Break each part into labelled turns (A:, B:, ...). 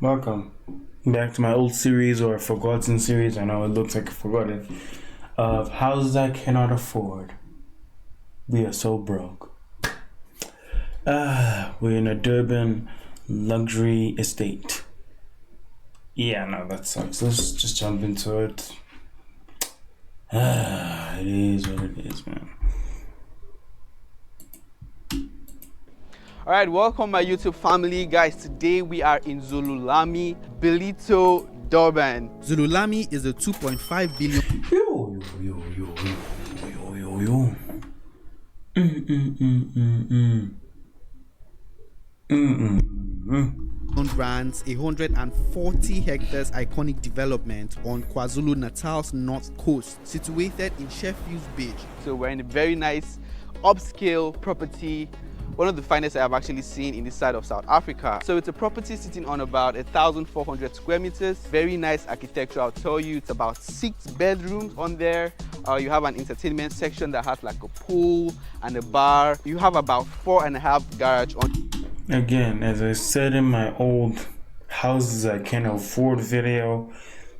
A: Welcome back to my old series or forgotten series. I know it looks like forgotten. Of houses I cannot afford. We are so broke. We're in a Durban luxury estate. Yeah, no, that sucks. Let's just jump into it. It is what it is, man.
B: All right, welcome my YouTube family, guys. Today we are in Zululami, Ballito, Durban.
C: Zululami is a 2.5 billion brands, 140 hectares iconic development on KwaZulu-Natal's north coast, situated in Sheffield's Beach.
B: So we're in a very nice upscale property, one of the finest I have actually seen in this side of South Africa. So it's a property sitting on about 1,400 square meters. Very nice architecture. I'll tell you, it's about 6 bedrooms on there. You have an entertainment section that has like a pool and a bar. You have about 4.5 garage on.
A: Again, as I said in my old houses I can afford video,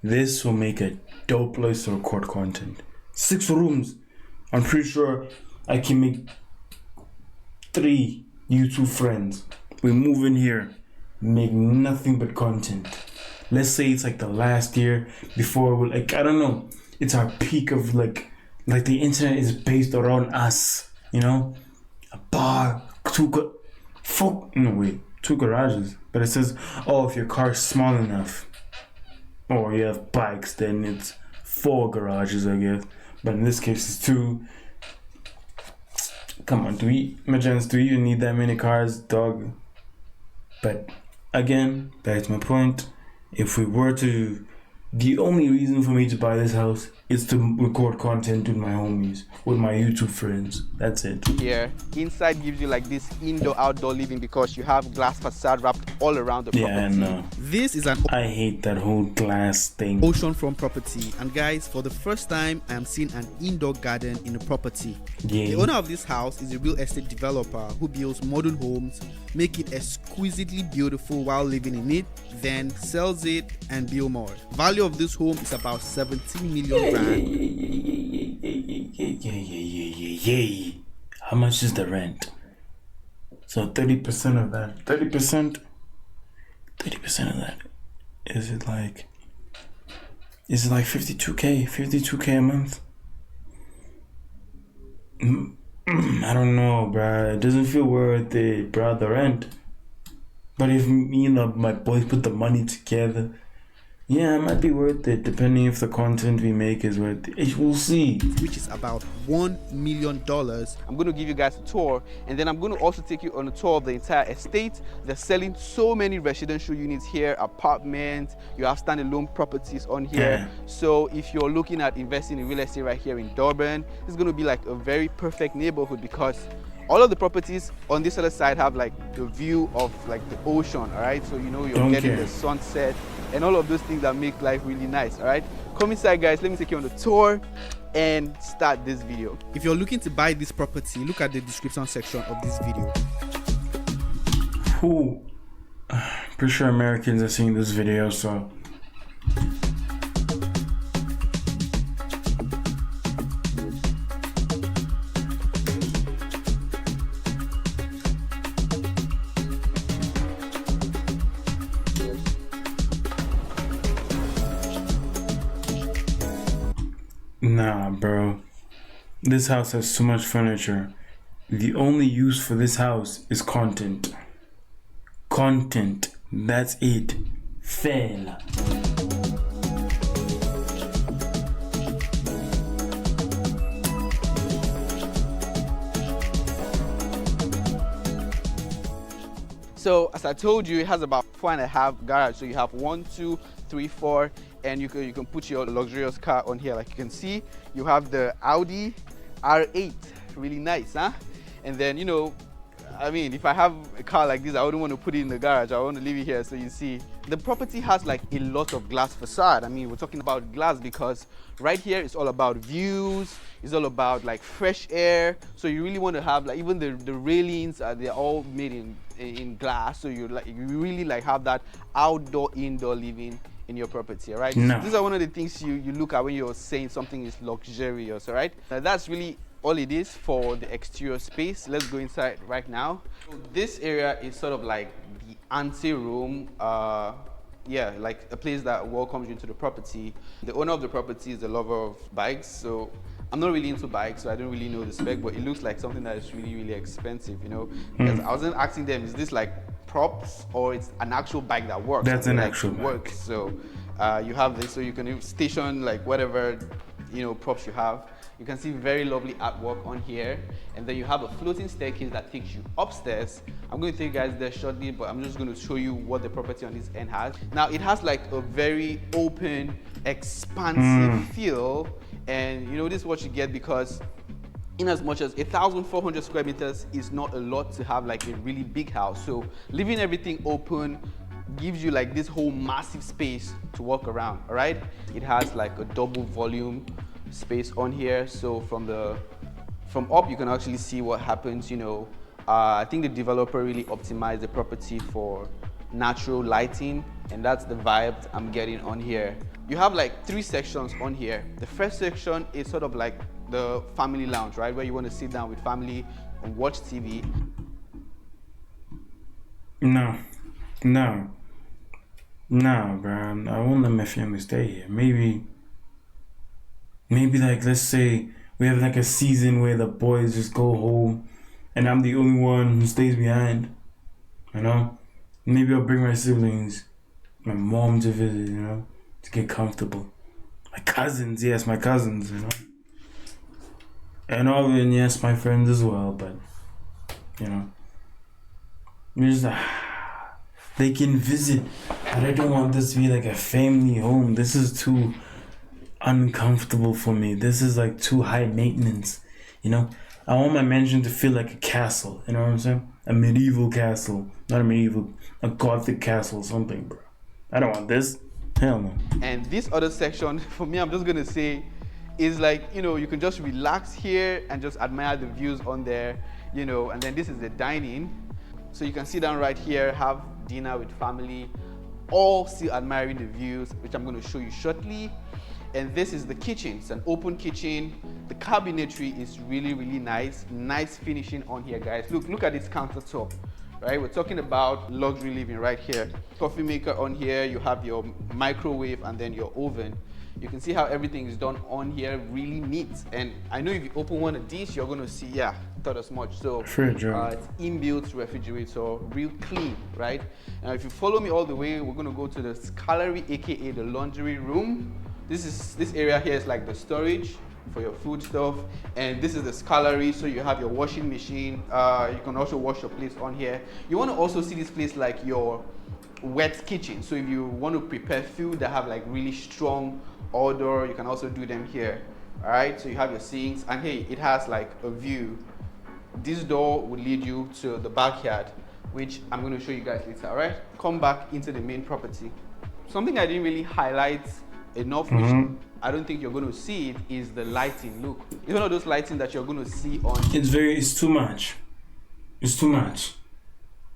A: this will make a dope place to record content. 6 rooms. I'm pretty sure I can make 3 YouTube friends. We move in here, make nothing but content. Let's say it's like the last year before we I don't know. It's our peak of like the internet is based around us, you know? A bar, 2 garages. But it says, oh, if your car's small enough or you have bikes, then it's 4 garages, I guess. But in this case it's 2. Come on, do we even need that many cars, dog? But again, back to my point, if we were to, the only reason for me to buy this house is to record content with my homies, with my YouTube friends. That's it.
B: Here, inside gives you like this indoor-outdoor living because you have glass facade wrapped all around the property.
A: Yeah, no.
C: This is an
A: I hate that whole glass thing.
C: oceanfront property, and guys, for the first time I am seeing an indoor garden in a property.
A: Yeah.
C: The owner of this house is a real estate developer who builds modern homes, make it exquisitely beautiful while living in it, then sells it and build more. Value of this home is about 17 million rand.
A: How much is the rent? So 30% of that, 30% of that, is it like 52k a month? I don't know, bruh. It doesn't feel worth it, bruh, the rent. But if me and my boys put the money together, yeah, it might be worth it, depending if the content we make is worth it. We'll see.
C: Which is about $1 million.
B: I'm going to give you guys a tour, and then I'm going to also take you on a tour of the entire estate. They're selling so many residential units here, apartments, you have standalone properties on here.
A: Yeah.
B: So if you're looking at investing in real estate right here in Durban, it's going to be like a very perfect neighborhood because all of the properties on this other side have like the view of like the ocean, all right? So you know you're getting the sunset and all of those things that make life really nice, all right? Come inside, guys. Let me take you on the tour and start this video.
C: If you're looking to buy this property, look at the description section of this video.
A: Pretty sure Americans are seeing this video, so nah, bro. This house has too much furniture. The only use for this house is content. Content. That's it. Fail.
B: So as I told you, it has about 4.5 garage. So you have 1, 2, 3, 4, and you can put your luxurious car on here. Like you can see, you have the Audi R8, really nice, huh? And then, you know, I mean, if I have a car like this, I wouldn't want to put it in the garage. I want to leave it here so you see. The property has like a lot of glass facade. I mean, we're talking about glass because right here it's all about views. It's all about like fresh air. So you really want to have like even the railings, they're all made in glass, so you really like have that outdoor indoor living in your property. All right,
A: No.
B: These are one of the things you look at when you're saying something is luxurious. All right, now that's really all it is for the exterior space. Let's go inside right now. So this area is sort of like the ante room. Yeah, like a place that welcomes you into the property. The owner of the property is a lover of bikes, so I'm not really into bikes, so I don't really know the spec, but it looks like something that is really, really expensive, you know? Because I wasn't asking them, is this like props or it's an actual bike that works?
A: That's an
B: like,
A: actual bike.
B: works. So you have this, so you can station like whatever, you know, props you have. You can see very lovely artwork on here, and then you have a floating staircase that takes you upstairs. I'm going to take you guys there shortly, but I'm just going to show you what the property on this end has. Now it has like a very open, expansive feel, and you know this is what you get, because in as much as 1,400 square meters is not a lot to have like a really big house, so leaving everything open gives you like this whole massive space to walk around. All right, it has like a double volume space on here, so from up you can actually see what happens. You know, I think the developer really optimized the property for natural lighting, and that's the vibe I'm getting on here. You have like 3 sections on here. The first section is sort of like the family lounge, right, where you want to sit down with family and watch TV.
A: No, bro. I won't let my family stay here. Maybe like, let's say we have like a season where the boys just go home and I'm the only one who stays behind, you know? Maybe I'll bring my siblings, my mom to visit, you know, to get comfortable. My cousins, yes, my cousins, you know? And yes, my friends as well, but, you know, just, they can visit, but I don't want this to be like a family home. This is too uncomfortable for me. This is like too high maintenance, you know? I want my mansion to feel like a castle, you know what I'm saying? A medieval castle, not a medieval, a gothic castle or something, bro. I don't want this. Hell no.
B: And this other section, for me, I'm just gonna say, is like, you know, you can just relax here and just admire the views on there, you know. And then this is the dining, so you can sit down right here, have dinner with family, all still admiring the views, which I'm going to show you shortly. And this is the kitchen. It's an open kitchen. The cabinetry is really, really nice. Nice finishing on here, guys. Look at this countertop, right? We're talking about luxury living right here. Coffee maker on here. You have your microwave and then your oven. You can see how everything is done on here, really neat. And I know if you open one of these, you're going to see, yeah, thought as much. So it's inbuilt refrigerator, real clean, right? Now, if you follow me all the way, we're going to go to the scullery, aka the laundry room. This area here is like the storage for your food stuff, and this is the scullery, so you have your washing machine. You can also wash your plates on here. You want to also see this place like your wet kitchen, so if you want to prepare food that have like really strong odor, you can also do them here. All right, so you have your sinks, and hey, it has like a view. This door will lead you to the backyard, which I'm going to show you guys later. All right, come back into the main property. Something I didn't really highlight enough, which I don't think you're going to see it, is the lighting. Look, it's one of those lighting that you're going to see on.
A: It's too much. It's too much.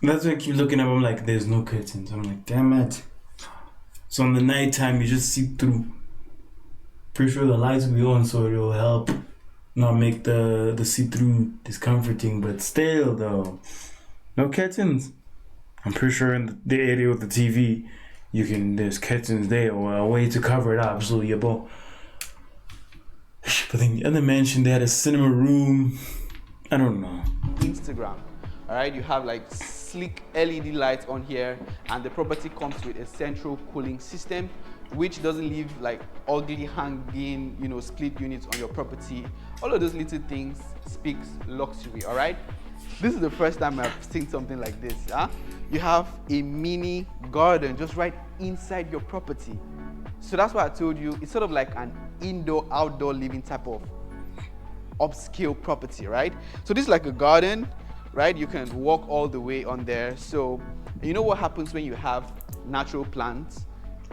A: That's why I keep looking up. I'm like, there's no curtains. I'm like, damn it. So in the nighttime, you just see through. Pretty sure the lights will be on, so it'll help not make the see-through discomforting. But still, though, no curtains. I'm pretty sure in the area with the TV, there's curtains there or a way to cover it up. So yeah, but then the other mansion, they had a cinema room. I don't know.
B: Instagram. All right, you have like sleek LED lights on here, and the property comes with a central cooling system, which doesn't leave like ugly hanging, you know, split units on your property. All of those little things speaks luxury. All right, this is the first time I've seen something like this. You have a mini garden just right inside your property. So that's why I told you it's sort of like an indoor-outdoor living type of upscale property, right? So this is like a garden, right? You can walk all the way on there. So you know what happens when you have natural plants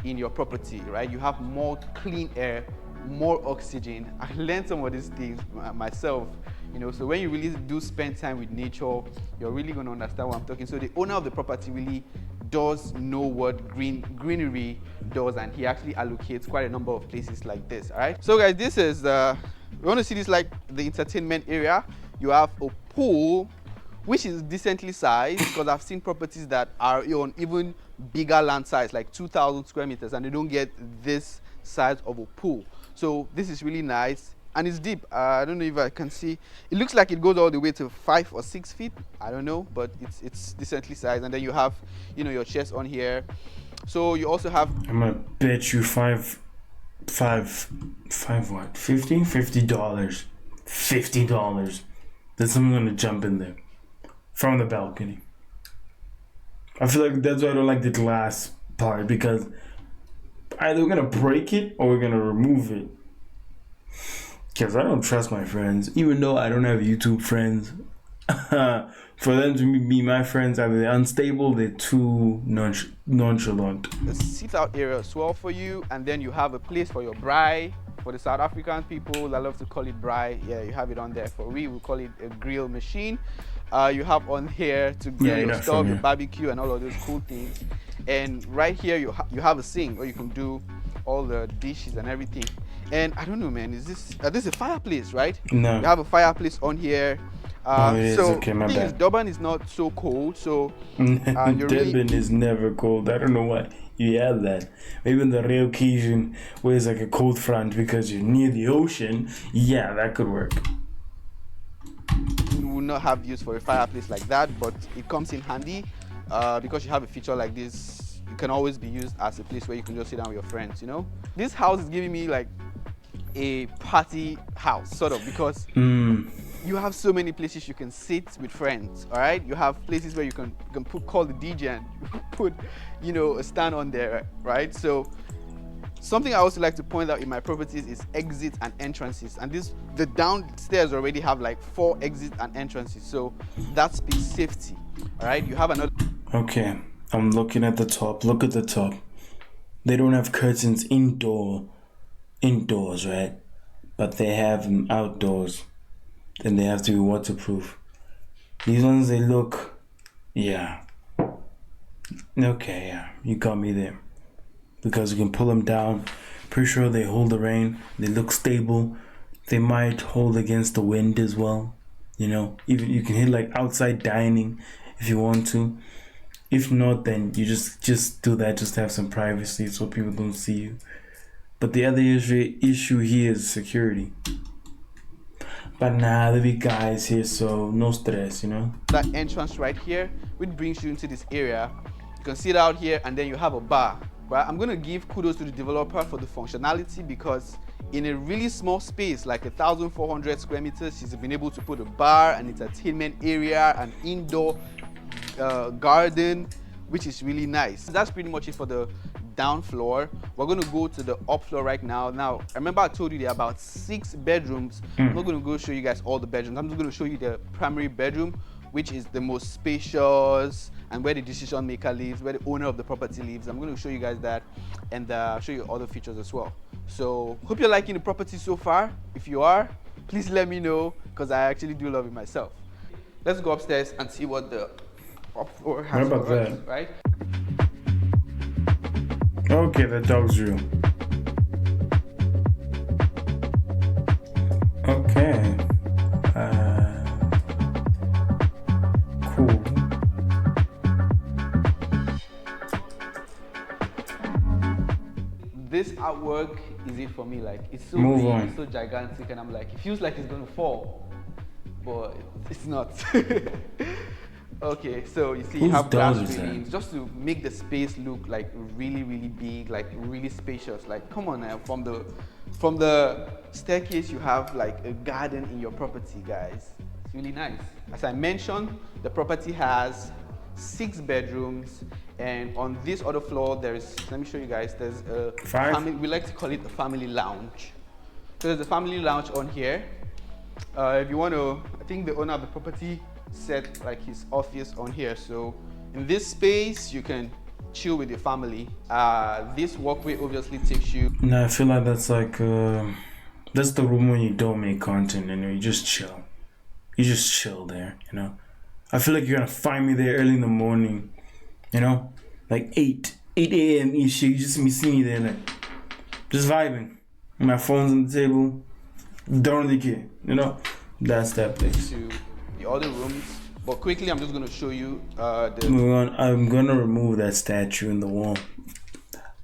B: in your property, right? You have more clean air, more oxygen. I learned some of these things myself, You know, so when you really do spend time with nature, you're really going to understand what I'm talking. So the owner of the property really does know what greenery does, and he actually allocates quite a number of places like this. All right, so guys, this is you want to see this like the entertainment area. You have a pool which is decently sized, because I've seen properties that are on even bigger land size, like 2,000 square meters, and they don't get this size of a pool. So this is really nice, and it's deep. I don't know if I can see. It looks like it goes all the way to 5 or 6 feet. I don't know, but it's decently sized. And then you have, you know, your chairs on here. So you also have.
A: I'm gonna bet you five what? $50? $50. Then someone's gonna jump in there from the balcony. I feel like that's why I don't like the glass part, because either we're gonna break it or we're gonna remove it. Because I don't trust my friends, even though I don't have YouTube friends. For them to be my friends, either they're unstable, they're too nonchalant.
B: A sit-out area as well for you, and then you have a place for your braai. For the South African people, I love to call it braai. Yeah, you have it on there. For we call it a grill machine. You have on here to grill your stuff, your barbecue, and all of those cool things. And right here, you have a sink where you can do all the dishes and everything. And I don't know, man, is this a fireplace, right?
A: No.
B: You have a fireplace on here. So
A: okay, my bad.
B: Durban is not so cold, so
A: Durban is never cold. I don't know why you have that. Maybe in the real occasion where it's like a cold front because you're near the ocean, yeah, that could work.
B: We will not have use for a fireplace like that, but it comes in handy because you have a feature like this. It can always be used as a place where you can just sit down with your friends, you know. This house is giving me like a party house, sort of, because you have so many places you can sit with friends. All right, you have places where you can call the DJ and put, you know, a stand on there, right? So something I also like to point out in my properties is exits and entrances, and the downstairs already have like 4 exits and entrances, so that speaks safety. All right, you have another.
A: Okay, I'm looking at the top. Look at the top. They don't have curtains indoors, right? But they have them outdoors. Then they have to be waterproof. These ones, they look, yeah. Okay, yeah, you got me there. Because you can pull them down. Pretty sure they hold the rain. They look stable. They might hold against the wind as well. You know, even you can hit like outside dining if you want to. If not, then you just do that just to have some privacy so people don't see you. But the other issue here is security. But nah, there be guys here, so no stress, you know.
B: That entrance right here, which brings you into this area. You can sit out here, and then you have a bar. Right? I'm gonna give kudos to the developer for the functionality, because in a really small space, like 1,400 square meters, he's been able to put a bar, an entertainment area, an indoor garden, which is really nice. That's pretty much it for the down floor. We're going to go to the up floor right now. Now, remember I told you there are about 6 bedrooms. I'm not going to go show you guys all the bedrooms. I'm just going to show you the primary bedroom, which is the most spacious and where the decision maker lives, where the owner of the property lives. I'm going to show you guys that, and show you other features as well. So hope you're liking the property so far. If you are, please let me know, because I actually do love it myself. Let's go upstairs and see what the up floor has.
A: What about that?
B: Right?
A: Okay, the dog's room. Okay. Cool.
B: This artwork is it for me. Like, it's so
A: Move
B: big,
A: on.
B: it's so gigantic, and I'm like, it feels like it's gonna fall, but it's not. Okay, so you see, you have glass railings just to make the space look like really, really big, like really spacious. Like, come on now, from the staircase, you have like a garden in your property, guys. It's really nice. As I mentioned, the property has 6 bedrooms, and on this other floor, let me show you guys, there's a
A: 5?
B: We like to call it a family lounge. So there's a family lounge on here. If you want to, I think the owner of the property set like his office on here, so in this space you can chill with your family. This walkway obviously takes you.
A: No, I feel like that's like that's the room when you don't make content and you just chill. You just chill there, you know. I feel like you're gonna find me there early in the morning, you know, like 8 a.m. ish. You just see me there, like just vibing. My phone's on the table. Don't really care, you know. That's that place.
B: To the other rooms, but quickly I'm just gonna show you the.
A: I'm gonna remove that statue in the wall.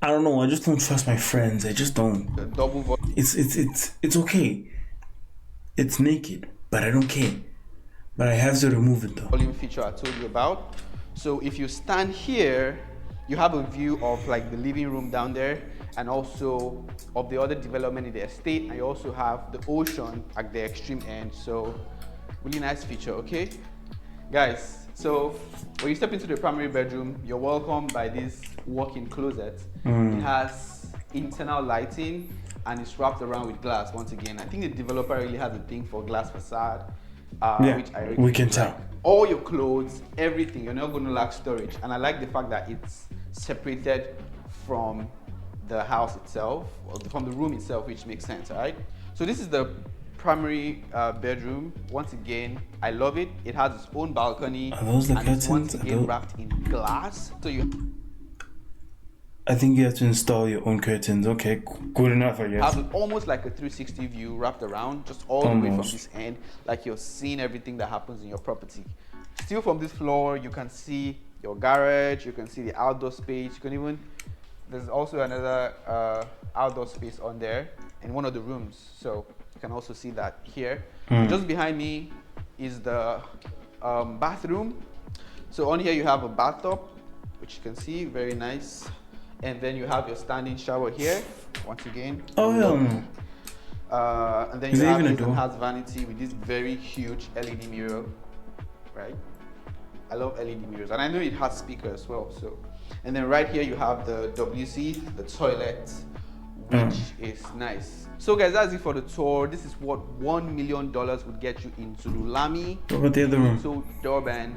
A: I don't know. I just don't trust my friends. I just don't.
B: The double volume.
A: It's okay. It's naked, but I don't care. But I have to remove it though.
B: Volume feature I told you about. So if you stand here, you have a view of like the living room down there, and also of the other development in the estate, and you also have the ocean at the extreme end. So really nice feature, okay? Guys, so when you step into the primary bedroom, you're welcomed by this walk-in closet. It has internal lighting and it's wrapped around with glass once again. I think the developer really has a thing for glass facade, which I really
A: we can
B: like.
A: tell.
B: All your clothes, everything, you're not going to lack storage. And I like the fact that it's separated from the house itself, or from the room itself, which makes sense, all right? So this is the primary bedroom. Once again, I love it. It has its own balcony.
A: Are those the
B: and it's once
A: curtains?
B: again wrapped in glass. So you
A: I think you have to install your own curtains. Okay, good enough, I guess.
B: have almost like a 360 view wrapped around, just all the way from
A: Almost.
B: this end, like you're seeing everything that happens in your property. Still from this floor, you can see your garage, you can see the outdoor space, you can even, there's also another outdoor space on there in one of the rooms. So you can also see that here. Just behind me is the bathroom. So on here you have a bathtub, which you can see, very nice. And then you have your standing shower here, once again.
A: Oh hell no.
B: And then
A: Is
B: you
A: there
B: have
A: even a
B: this
A: door?
B: enhanced vanity with this very huge LED mirror, right? I love LED mirrors, and I know it has speaker as well. So, and then right here you have the WC, the toilet, which is nice. So guys, that's it for the tour. This is what $1 million would get you in Zululami.
A: What about the other room?
B: So Durban,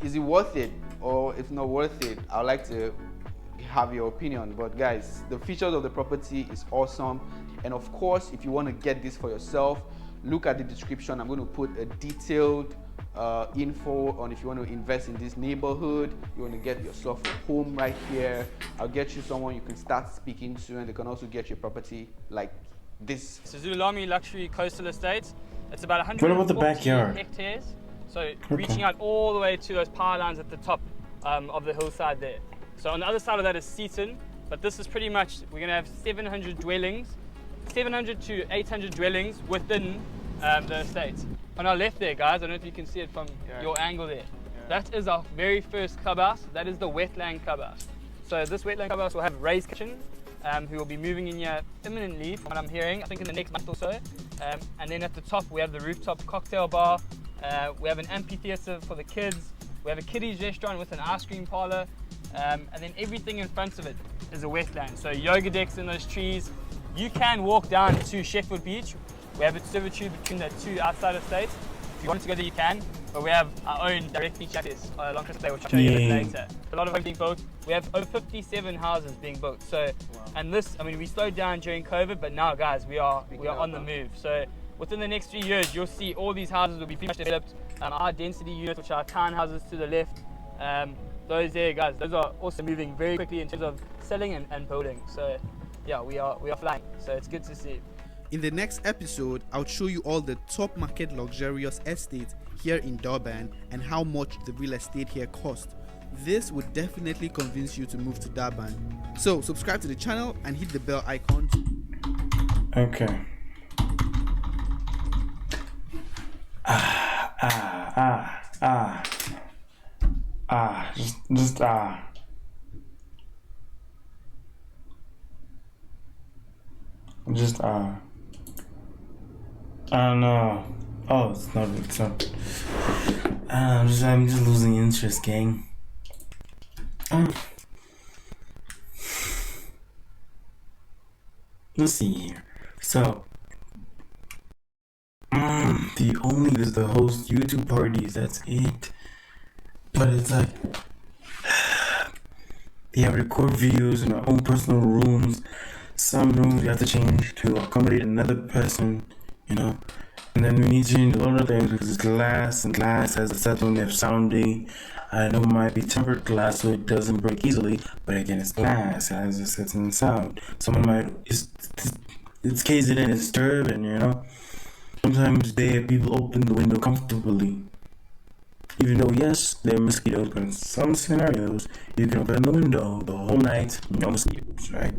B: is it worth it? Or if not worth it, I'd like to have your opinion. But guys, the features of the property is awesome, and of course if you want to get this for yourself, look at the description. I'm going to put a detailed info on if you want to invest in this neighborhood, you want to get yourself a home right here. I'll get you someone you can start speaking to, and they can also get your property like this.
D: So Zululami Luxury Coastal Estates, it's about
A: What about the
D: 140
A: backyard?
D: hectares. So reaching out all the way to those power lines at the top of the hillside there. So on the other side of that is Seaton, but this is pretty much, we're going to have 700 dwellings, 700 to 800 dwellings within the estate. On our left there, guys, I don't know if you can see it from your angle there. That is our very first clubhouse. That is the wetland clubhouse. So this wetland clubhouse will have Ray's kitchen, who will be moving in here imminently, from what I'm hearing, I think in the next month or so. And then at the top, we have the rooftop cocktail bar. We have an amphitheater for the kids. We have a kiddies restaurant with an ice cream parlor. And then everything in front of it is a wetland. So yoga decks in those trees. You can walk down to Sheffield Beach. We have a servitude between the two outside estates. If you want to go there, you can. But we have our own direct beach access along Christmas Day, which I'll show you a bit later. A lot of homes being built. We have over 57 houses being built. So, and this, I mean, we slowed down during COVID, but now, guys, we are on the move. So within the next 3 years, you'll see all these houses will be pretty much developed. Our density units, which are townhouses to the left, those there, guys, those are also moving very quickly in terms of selling and building. So yeah, we are flying. So it's good to see.
C: In the next episode, I'll show you all the top market luxurious estates here in Durban and how much the real estate here cost. This would definitely convince you to move to Durban. So subscribe to the channel and hit the bell icon.
A: Okay. Just I don't know. Oh, it's not. I'm just losing interest, gang. Let's see here. So, there's the host YouTube parties. That's it. But it's like, yeah, record videos in our own personal rooms. Some rooms we have to change to accommodate another person, you know. And then we need to change a lot of things because it's glass, and glass has a certain way of sounding. I know it might be tempered glass so it doesn't break easily, but again, it's glass, it has a certain sound. Someone might, it's caged in, it's disturbing, you know? Sometimes people open the window comfortably. Even though, yes, there are mosquitoes, but in some scenarios, you can open the window the whole night, no mosquitoes, right?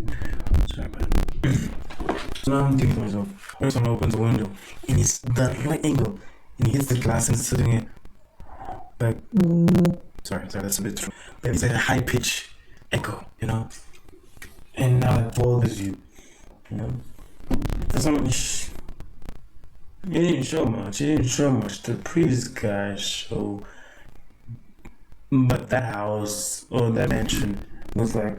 A: Sorry about that. So now I'm thinking to myself, when someone opens the window, and it's that right angle, and he hits the glass and it's sitting here, like, sorry, that's a bit true. But it's like a high pitch echo, you know? And now it bothers you, you know? That's not much. He didn't show much. The previous guy showed. But that house, or that mansion, was like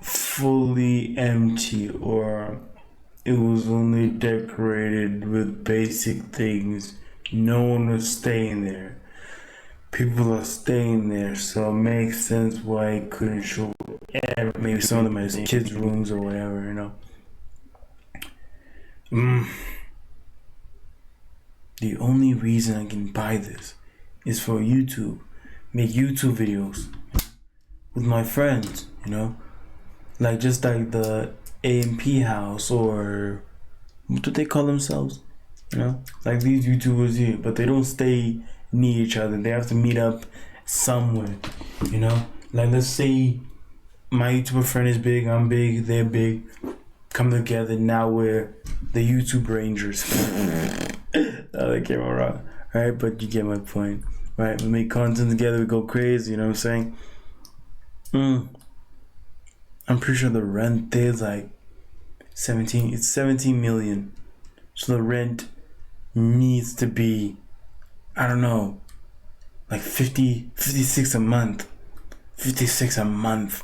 A: fully empty, or it was only decorated with basic things. No one was staying there. People are staying there, so it makes sense why it couldn't show. Maybe some of them as kids' rooms or whatever, you know. The only reason I can buy this is for YouTube. Make YouTube videos with my friends, you know? Like just like the AMP house, or what do they call themselves? You know? Like these YouTubers here, but they don't stay near each other. They have to meet up somewhere, you know? Like let's say my YouTuber friend is big, I'm big, they're big. Come together, now we're the YouTube Rangers. Now they came around, right? But you get my point, right? We make content together, we go crazy, you know what I'm saying? I'm pretty sure the rent there is like 17 million. So the rent needs to be, I don't know, like 56 a month. 56 a month.